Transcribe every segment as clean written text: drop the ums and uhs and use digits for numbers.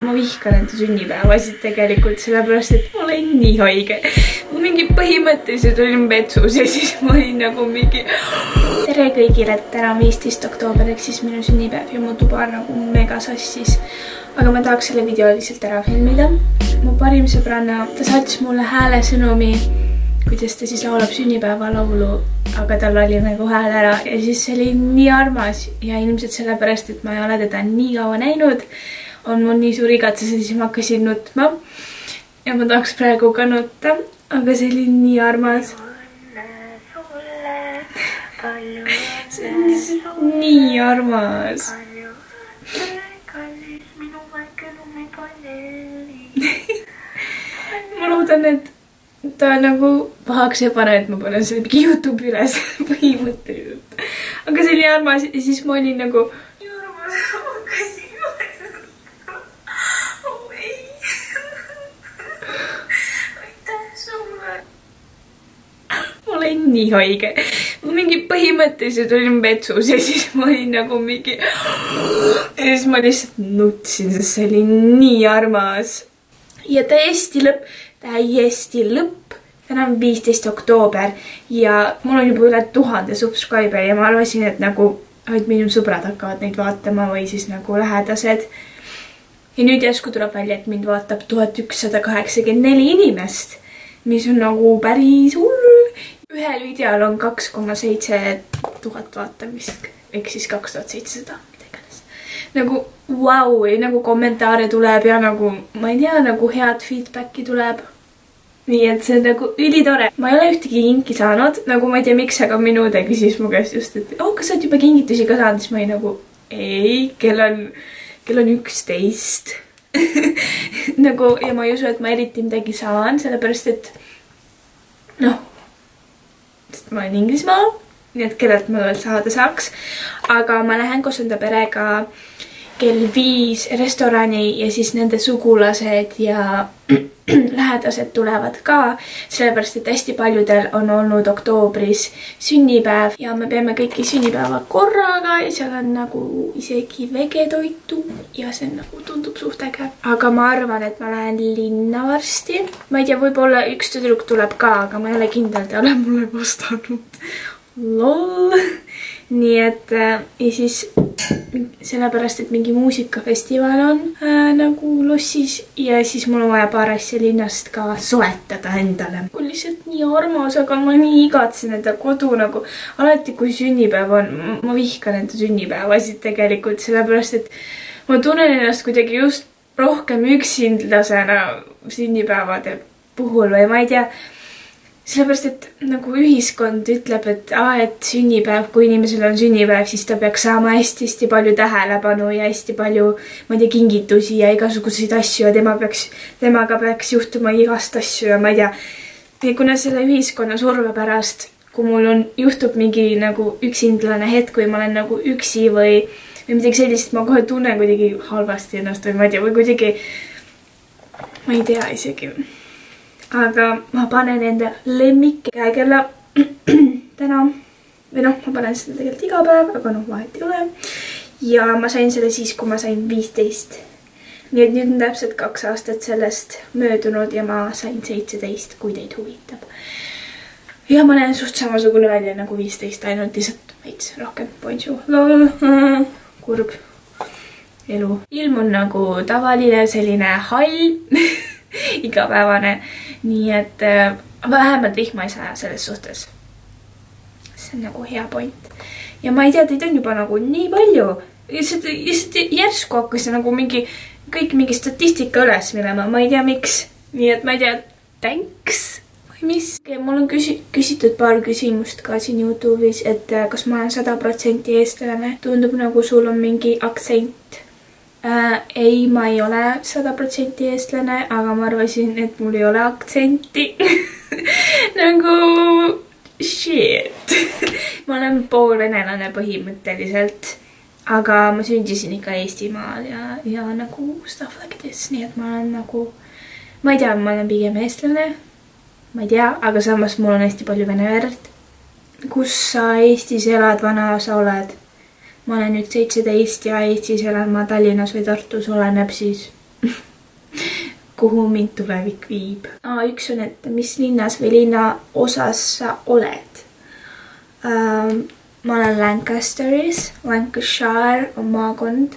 ma vihkan enda sünnipäevasid tegelikult, sellepärast et ma olen nii haige. Ma mingi põhimõtteliselt olin vetsus ja siis ma olin nagu mingi... Tere kõigile, et täna 15. oktoober, ehk siis minu sünnipäev ja mu tuba on nagu mega sassis. Aga ma tahaks selle video lihtsalt ära filmida. Mu parim sõbranna, ta saatis mulle häälesõnumi, kuidas ta siis laulab sünnipäevalaulu, aga tal oli nagu hääl ära ja siis see oli nii armas ja ilmselt sellepärast, et ma ei ole teda nii kaua näinud, on mul nii suur igatsus ja siis ma hakkasin nutma ja ma tahaks praegu ka nutta, aga see oli nii armas. See on lihtsalt nii armas. Ma loodan, et ta nagu pahaks ei pane, et ma panen selle mingi YouTube üles põhimõtteliselt. Aga see oli armas ja siis ma olin nagu... Ma olen nii haige. Ma mingi põhimõtteliselt olin vetsus ja siis ma olin nagu mingi... Ja siis ma lihtsalt nutsin, sest see oli nii armas. Ja täiesti lõpp. Täna on 15. oktoober ja mul on juba üle 1000 subscriber ja ma arvasin, et nagu ainult minu sõbrad hakkavad neid vaatama või siis nagu lähedased. Ja nüüd järsku tuleb välja, et mind vaatab 1184 inimest, mis on nagu päris hull. Ühel videol on 2,7 tuhat vaatamist, ehk siis 2700. Nagu vau, nagu kommentaare tuleb ja nagu, ma ei tea, nagu head feedbacki tuleb. Nii et see on nagu ülitore. Ma ei ole ühtegi kinki saanud, nagu ma ei tea miks, aga minu õde küsis mu käest just, et kas sa oled juba kingitusi ka saanud, siis ma ei nagu, ei, kell on 11. Nagu, ja ma ei usu, et ma eriti midagi saan, sellepärast et noh, ma olen Inglismaal, nii et kellelt ma veel saada saaks. Aga ma lähen koos enda perega kell 5 restorani ja siis nende sugulased ja lähedased tulevad ka, sellepärast et hästi paljudel on olnud oktoobris sünnipäev ja me peame kõiki sünnipäeva korraga ja seal on nagu isegi vegetoitu ja see on nagu tundub suht äge. Aga ma arvan, et ma lähen linna varsti. Ma ei tea, võib-olla üks tüdruk tuleb ka, aga ma ei ole kindel, ta ole mulle vastanud. Lol. Nii et ja siis sellepärast, et mingi muusikafestival on nagu lossis ja siis mul on vaja paar asja linnast ka soetada endale. Kui lihtsalt nii armas, aga ma nii igatsen enda kodu nagu alati kui sünnipäev on, ma vihkan enda sünnipäevasid tegelikult, sellepärast et ma tunnen ennast kuidagi just rohkem üksindlasena sünnipäevade puhul või ma ei tea. Sellepärast, et nagu ühiskond ütleb, et sünnipäev, kui inimesel on sünnipäev, siis ta peaks saama hästi palju tähelepanu ja hästi palju, ma ei tea, kingitusi ja igasuguseid asju ja temaga peaks juhtuma igast asju ja ma ei tea. Ja kuna selle ühiskonna surve pärast, kui mul juhtub mingi nagu üksindlane hetk, kui ma olen nagu üksi või midagi sellist, ma kohe tunnen kuidagi halvasti ennast või ma ei tea, või kuidagi, ma ei tea isegi. Aga ma panen enda lemmik käekella täna. Või noh, ma panen seda tegelikult iga päev, aga noh, vahet ei ole. Ja ma sain selle siis, kui ma sain 15. Nii et nüüd on täpselt 2 aastat sellest möödunud ja ma sain 17, kui teid huvitab. Ja ma näen suht samasugune välja nagu 15, ainult lihtsalt veits rohkem. Bonjour. Lol. Kurb. Elu. Ilm on nagu tavaline, selline hall. Igapäevane. Nii et vähemalt vihma ei saa selles suhtes. See on nagu hea point. Ja ma ei tea, teid on juba nagu nii palju. Lihtsalt järsku hakkas nagu kõik mingi statistika üles minema. Ma ei tea miks. Nii et ma ei tea, thanks või mis. Mul on küsitud paar küsimust ka siin YouTube'is, et kas ma olen 100% eestlane. Tundub nagu sul on mingi aktsent. Ei, ma ei ole 100% eestlane, aga ma arvasin, et mul ei ole aktsenti. Nagu shit. Ma olen poolvenelane põhimõtteliselt, aga ma sündisin ikka Eestimaal ja nagu stuff like this, nii et ma olen nagu, ma ei tea, ma olen pigem eestlane, ma ei tea, aga samas mul on hästi palju vene verd. Kus sa Eestis elad, vana sa oled? Ma olen nüüd 17 ja Eestis elan ma Tallinnas või Tartus, oleneb siis kuhu mind tulevik viib. Üks on, et mis linnas või linna osas sa oled. Ma olen Lancasteris, Lancashire on maakond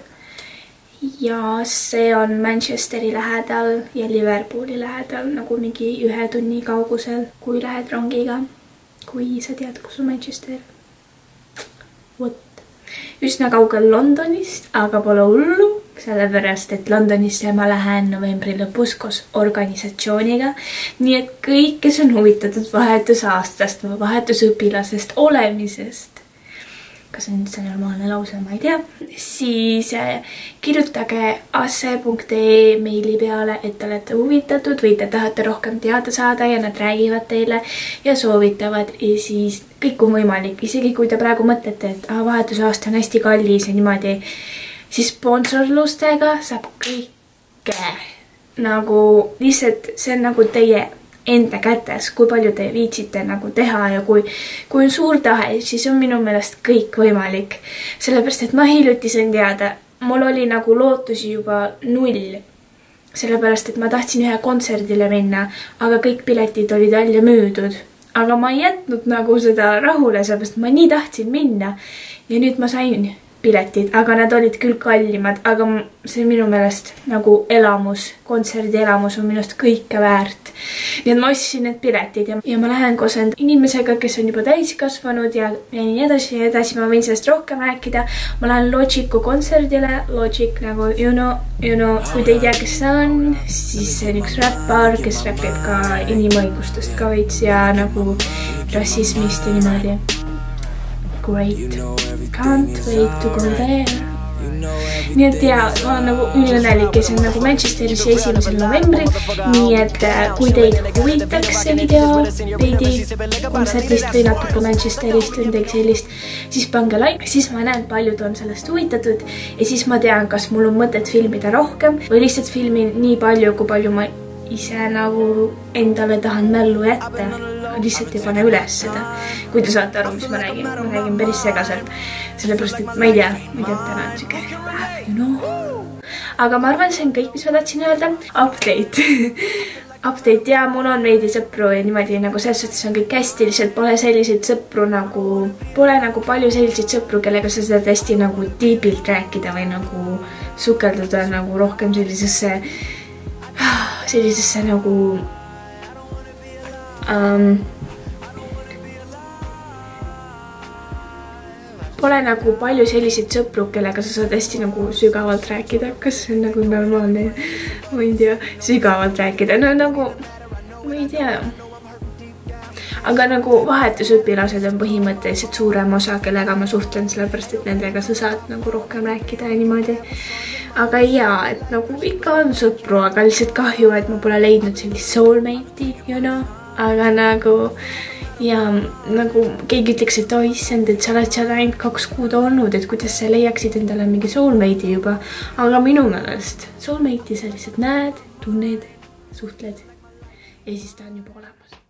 ja see on Manchesteri lähedal ja Liverpooli lähedal nagu mingi 1 tunni kaugusel, kui lähed rongiga, kui sa tead, kus on Manchester. Üsna kaugel Londonist, aga pole hullu, sellepärast, et Londonisse ma lähen novembri lõpus koos organisatsiooniga. Nii et kõik, kes on huvitatud vahetusaastast või vahetusõpilasest olemisest, kas on üldse normaalne lause, ma ei tea, siis kirjutage asse.ee meili peale, et te olete huvitatud või te tahate rohkem teada saada ja nad räägivad teile ja soovitavad ja siis kõik on võimalik. Isegi kui te praegu mõtlete, et vahetusaasta on hästi kallis ja niimoodi, siis sponsorlustega saab kõike nagu lihtsalt see on nagu teie enda kätes, kui palju te viitsite nagu teha ja kui on suur tahe, siis on minu meelest kõik võimalik. Sellepärast, et ma hiljuti sain teada, mul oli nagu lootusi juba 0. Sellepärast, et ma tahtsin ühe kontserdile minna, aga kõik piletid olid välja müüdud. Aga ma ei jätnud nagu seda rahule, sellepärast ma nii tahtsin minna ja nüüd ma sain piletid, aga nad olid küll kallimad, aga see minu meelest nagu elamus, kontserdi elamus on minust kõike väärt. Nii et ma ostsin need piletid ja ma lähen koos inimesega, kes on juba täiskasvanud ja nii edasi, ma võin sellest rohkem rääkida. Ma lähen Logicu kontserdile, Logic nagu you know, kui te ei tea, kes see on, siis see on üks räppar, kes räpib ka inimõigustest ka veits ja nagu rassismist ja niimoodi. Great. Can't wait to go there. Nii et ja, ma olen nagu üliõnnelik ja see on nagu Manchesteris 1. novembril. Nii et kui teid huvitaks see video veidi kontserdist või natuke Manchesterist või midagi sellist, siis pange like, siis ma näen, paljud on sellest huvitatud ja siis ma tean, kas mul on mõtet filmida rohkem või lihtsalt filmin nii palju, kui palju ma ise nagu endale tahan mällu jätta. Lihtsalt ei pane üles seda, kui te saate aru, mis ma räägin päris segaselt. Sellepärast, et ma ei tea, täna on siuke päev, Aga ma arvan, see on kõik, mis ma tahtsin öelda. Update ja mul on veidi sõpru ja niimoodi nagu selles suhtes on kõik hästi, lihtsalt pole selliseid sõpru nagu, pole nagu palju selliseid sõpru, kellega sa seda hästi nagu tiibilt rääkida või nagu sukelduda nagu rohkem sellisesse nagu pole nagu palju selliseid sõpru, kellega sa saad hästi nagu sügavalt rääkida. Kas see on nagu normaalne? Ma ei tea, sügavalt rääkida. No nagu, ma ei tea. Aga nagu vahetusõpilased on põhimõtteliselt suurem osa, kellega ma suhtlen, sellepärast, et nendega sa saad nagu rohkem rääkida ja niimoodi. Aga jaa, et nagu ikka on sõpru, aga lihtsalt kahju, et ma pole leidnud sellist soulmate'i, you know? Aga nagu, ja nagu keegi ütleks, et issand, et sa oled seal ainult 2 kuud olnud, et kuidas sa leiaksid endale mingi soulmate'i juba. Aga minu meelest soulmate'i sa lihtsalt näed, tunned, suhtled ja siis ta on juba olemas.